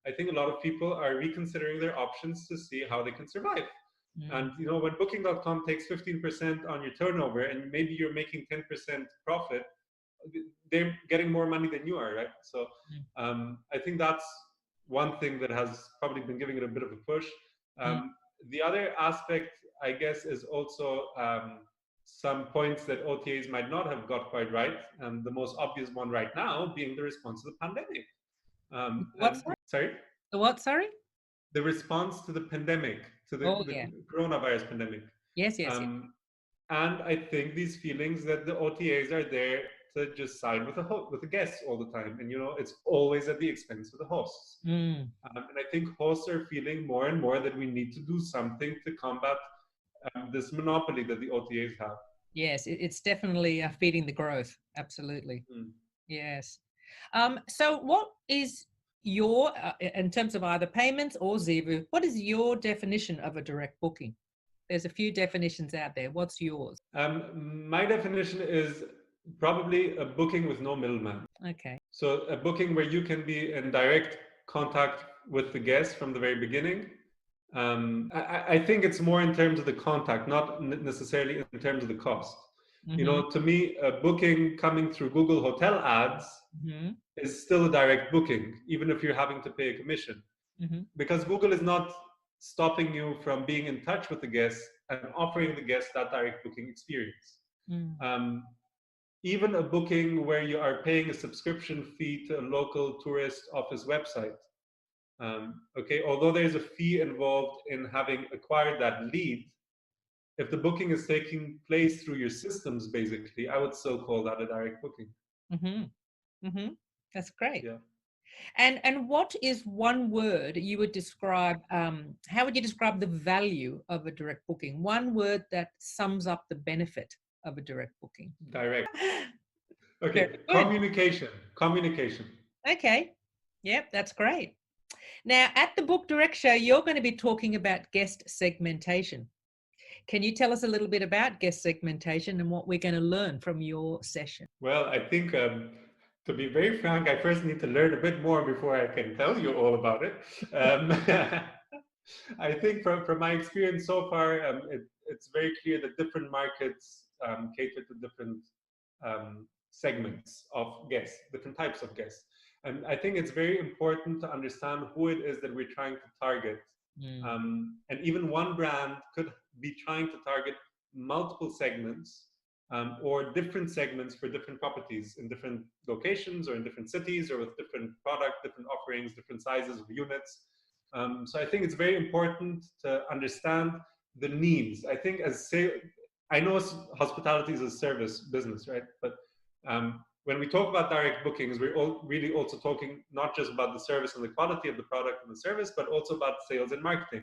I think a lot of people are reconsidering their options to see how they can survive. And when booking.com takes 15% on your turnover and maybe you're making 10% profit, they're getting more money than you are, right? So I think that's one thing that has probably been giving it a bit of a push. The other aspect, I guess, is also some points that OTAs might not have got quite right, and the most obvious one right now being the response to the pandemic. Sorry? The what, sorry? The response to the pandemic, to the coronavirus pandemic. Yes. And I think these feelings that the OTAs are there to just side with the guests all the time, and it's always at the expense of the hosts. And I think hosts are feeling more and more that we need to do something to combat this monopoly that the OTAs have. Yes, it's definitely feeding the growth. Absolutely. Yes. So what is your, in terms of either payments or Zevu, what is your definition of a direct booking? There's a few definitions out there. What's yours? My definition is probably a booking with no middleman. Okay. So a booking where you can be in direct contact with the guest from the very beginning. I think it's more in terms of the contact, not necessarily in terms of the cost. To me, a booking coming through Google hotel ads is still a direct booking, even if you're having to pay a commission. Because Google is not stopping you from being in touch with the guest and offering the guest that direct booking experience. Even a booking where you are paying a subscription fee to a local tourist office website. Although there's a fee involved in having acquired that lead, if the booking is taking place through your systems, basically, I would still call that a direct booking. That's great. Yeah. And what is one word you would describe, how would you describe the value of a direct booking? One word that sums up the benefit of a direct booking. Direct. Okay, communication. Okay, yep, that's great. Now, at the Book Direct Show, you're going to be talking about guest segmentation. Can you tell us a little bit about guest segmentation and what we're going to learn from your session? Well, I think, to be very frank, I first need to learn a bit more before I can tell you all about it. I think from my experience so far, it's very clear that different markets cater to different segments of guests, different types of guests. And I think it's very important to understand who it is that we're trying to target. And even one brand could be trying to target multiple segments or different segments for different properties in different locations or in different cities or with different product, different offerings, different sizes of units. So I think it's very important to understand the needs. I think I know hospitality is a service business, right? But when we talk about direct bookings, we're really also talking not just about the service and the quality of the product and the service, but also about sales and marketing.